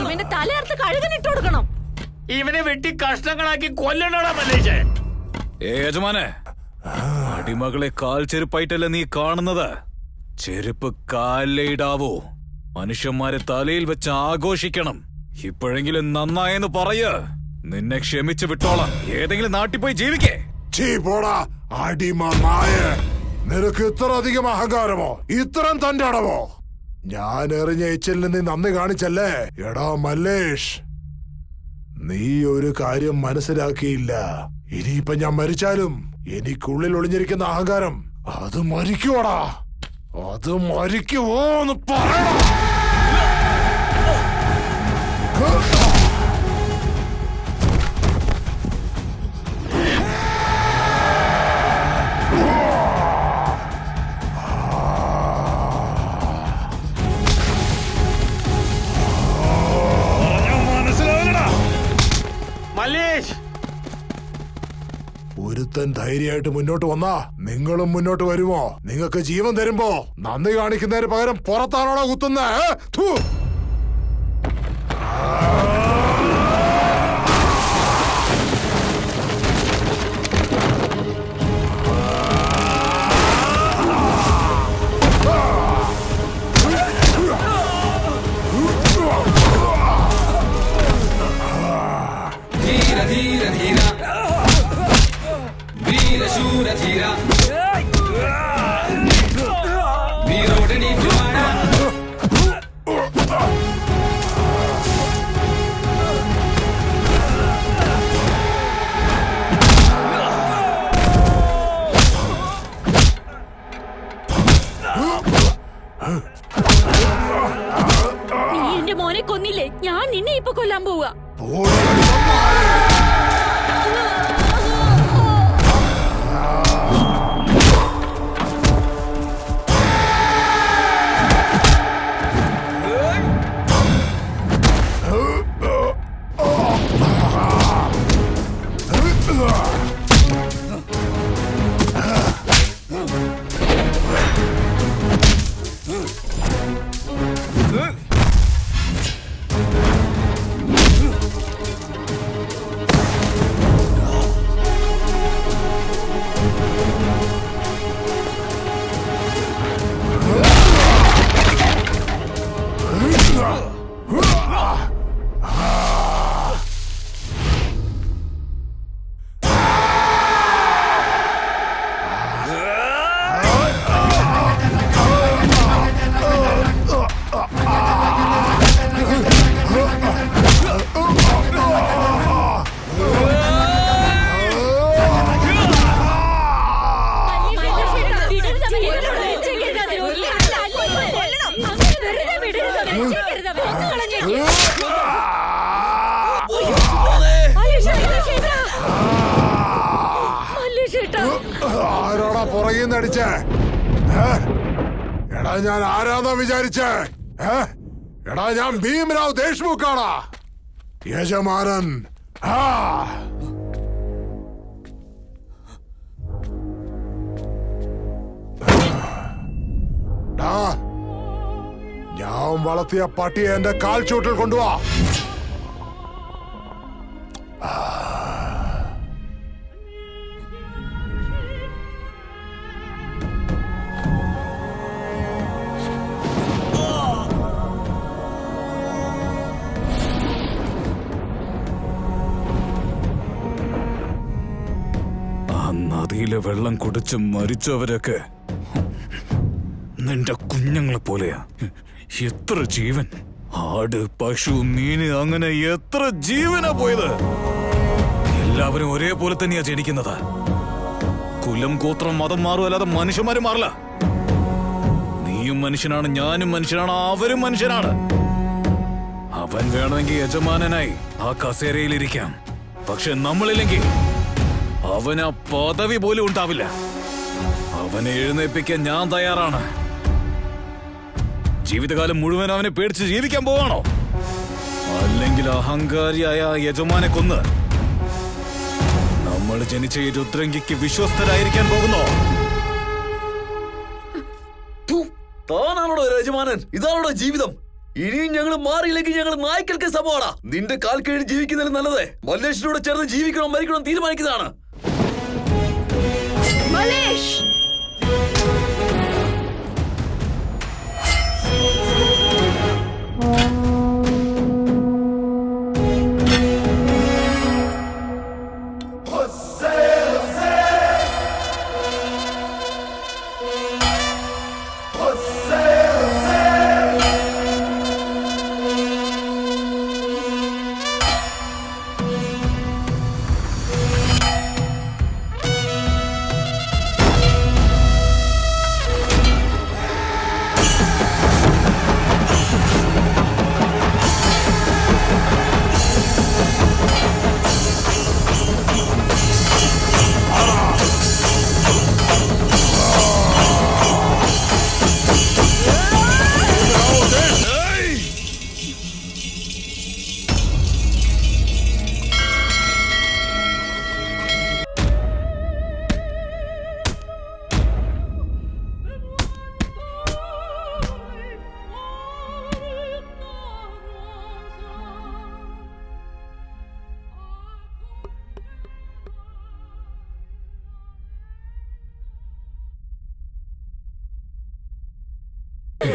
ഇവന്റെ തലയർത്ത് കഴുകനിട്ട് കൊടുക്കണം. ഇവനെ വെട്ടി കഷ്ണങ്ങളാക്കി കൊല്ലണോടാ മല്ലേശേ. യജമാനെ, അടിമകളെ കാൽ ചെരുപ്പായിട്ടല്ല നീ കാണുന്നത്. ചെരുപ്പ് കാലിലിടാവൂ. മനുഷ്യന്മാരെ തലയിൽ വെച്ച് ആഘോഷിക്കണം. ഇപ്പോഴെങ്കിലും നന്നായെന്ന് പറയ. നിന്നെ ക്ഷമിച്ചു വിട്ടോളാം. ഏതെങ്കിലും നാട്ടിൽ പോയി ജീവിക്കേ. അടിമ നായ, നിനക്ക് ഇത്ര അധികം അഹങ്കാരമോ, ഇത്രയും തന്റെ അടവോ? ഞാൻ എറിഞ്ഞ എച്ചിലിന് നീ നന്ദി കാണിച്ചല്ലേ? എടാ മല്ലേഷ്, നീ ഒരു കാര്യം മനസ്സിലാക്കിയില്ല. ഇനിയിപ്പൊ ഞാൻ മരിച്ചാലും എനിക്കുള്ളിൽ ഒളിഞ്ഞിരിക്കുന്ന അഹങ്കാരം അത് മരിക്കുവോടാ. അത് മരിക്കുവോന്ന് പറയണം. ഒരുത്തൻ ധൈര്യമായിട്ട് മുന്നോട്ട് വന്നാ നിങ്ങളും മുന്നോട്ട് വരുമോ? നിങ്ങൾക്ക് ജീവൻ തരുമ്പോ നന്ദി കാണിക്കുന്നതിന് പകരം പുറത്താണോടാ കുത്തുന്നേ? നീ എന്റെ മോനെ കൊന്നില്ലേ? ഞാൻ നിന്നെ ഇപ്പൊ കൊല്ലാൻ പോവുക. ആരോടാ പുറകിന്ന് അടിച്ചേ? എടാ ഞാൻ ആരാന്നാ വിചാരിച്ചേ? എടാ ഞാൻ ഭീമരാവ് ദേശ്മുഖാണ്, യജമാനൻ. ഞാൻ വളർത്തിയ പട്ടിയെ എന്റെ കാൽ ചൂട്ടിൽ കൊണ്ടുപോവാ. നദിയിലെ വെള്ളം കുടിച്ച് മരിച്ചവരൊക്കെ നിന്റെ കുഞ്ഞുങ്ങളെ പോലെയാ. എത്ര ജീവൻ! ആട്, പശു, മീന്, അങ്ങനെ എത്ര ജീവനാ പോയത്. എല്ലാവരും ഒരേപോലെ തന്നെയാ ജനിക്കുന്നത്. കുലം, ഗോത്രം, മതം മാറും, അല്ലാതെ മനുഷ്യന്മാരും മാറില്ല. നീയും മനുഷ്യനാണ്, ഞാനും മനുഷ്യനാണ്, അവരും മനുഷ്യനാണ്. അവൻ വേണമെങ്കിൽ യജമാനനായി ആ കസേരയിലിരിക്കാം. പക്ഷെ നമ്മളില്ലെങ്കിൽ അവന് ആ പദവി പോലും ഉണ്ടാവില്ല. അവനെ എഴുന്നേൽപ്പിക്കാൻ ഞാൻ തയ്യാറാണ്. ജീവിതകാലം മുഴുവൻ അവനെ പേടിച്ച് ജീവിക്കാൻ പോവാണോ? അല്ലെങ്കിൽ അഹങ്കാരിയായ യജമാനെ കൊന്ന് നമ്മൾ ജനിച്ച ഈ രുദ്രങ്കിക്ക് വിശ്വസ്തരായിരിക്കാൻ പോകുന്നോ? താനാണോ യജമാൻ? യജമാനൻ, ഇതാണോടാ ജീവിതം? ഇനിയും ഞങ്ങൾ മാറിയില്ലെങ്കിൽ ഞങ്ങൾ നായ്ക്കൾക്ക് സമമാടാ. നിന്റെ കാൽ കീഴിൽ ജീവിക്കുന്നതിൽ നല്ലത് മല്ലേഷിനോട് ചേർന്ന് ജീവിക്കണം മരിക്കണം തീരുമാനിക്കുന്നതാണ്. മലേഷ്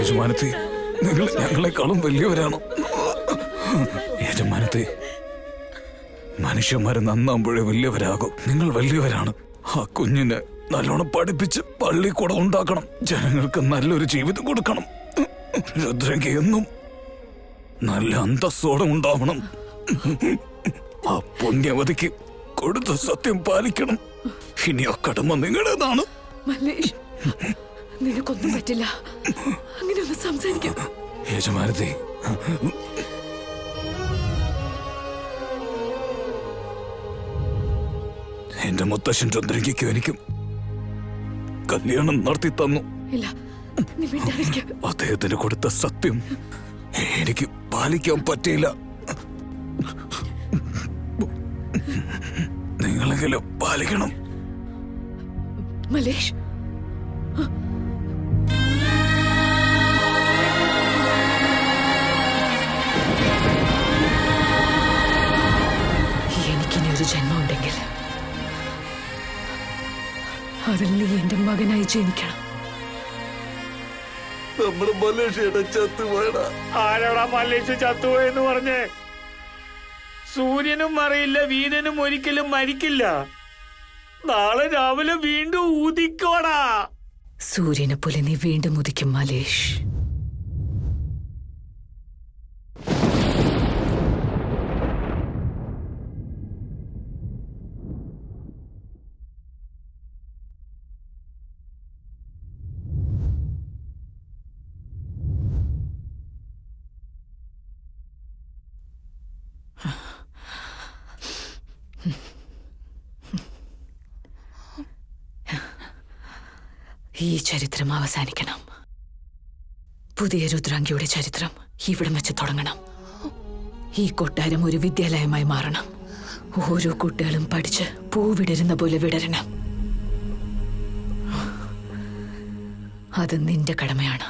യജമാനത്തെ, നിങ്ങൾ ഞങ്ങളെക്കാളും വലിയവരാണ്. യജമാനത്തെ, മനുഷ്യന്മാരെ നന്നാകുമ്പോഴേ വലിയവരാകും. നിങ്ങൾ വലിയവരാണ്. ആ കുഞ്ഞിനെ നല്ലോണം പഠിപ്പിച്ച് പള്ളിക്കൂടം ഉണ്ടാക്കണം. ജനങ്ങൾക്ക് നല്ലൊരു ജീവിതം കൊടുക്കണം. രുദ്രയ്ക്ക് എന്നും നല്ല അന്തസ്സോടെ ഉണ്ടാവണം. ആ പുണ്യവതിക്ക് കൊടുത്ത സത്യം പാലിക്കണം. ഇനി ആ കടമ നിങ്ങളുടേതാണ്. മലേഷ്, നിനക്കൊന്നും പറ്റില്ല. അങ്ങനെ ഒന്ന് സംസാരിക്കാം. യജമാനത്തെ, എന്റെ മുത്തശ്ശൻ ചന്ദ്രികയ്ക്കും എനിക്കും കല്യാണം നടത്തി തന്നു. ഇല്ല, നീ മിണ്ടാതിരിക്ക്. അദ്ദേഹത്തിന് കൊടുത്ത സത്യം എനിക്ക് പാലിക്കാൻ പറ്റിയില്ല. നിങ്ങളെങ്കിലും പാലിക്കണം. മലേഷ്, എനിക്കിനി ഒരു ജന്മം ഉണ്ടെങ്കിൽ അതിൽ നീ എന്റെ മകനായി ജനിക്കണം. നമ്മുടെ മലേഷ്യയുടെ ചത്തുപോയടാ. ആരാടാ മല്ലേഷ് ചത്തുപോയെന്ന് പറഞ്ഞേ? സൂര്യനും അറിയില്ല, വീരനും ഒരിക്കലും മരിക്കില്ല. നാളെ രാവിലെ വീണ്ടും ഉദിക്കോടാ. സൂര്യനെ പോലെ നീ വീണ്ടും ഉദിക്കും മലേഷ്. ഈ ചരിത്രം അവസാനിക്കണം. പുതിയ രുദ്രാംഗിയുടെ ചരിത്രം ഇവിടം വെച്ച് തുടങ്ങണം. ഈ കൊട്ടാരം ഒരു വിദ്യാലയമായി മാറണം. ഓരോ കുട്ടികളും പഠിച്ച് പൂവിടരുന്ന പോലെ വിടരണം. അത് നിന്റെ കടമയാണ്.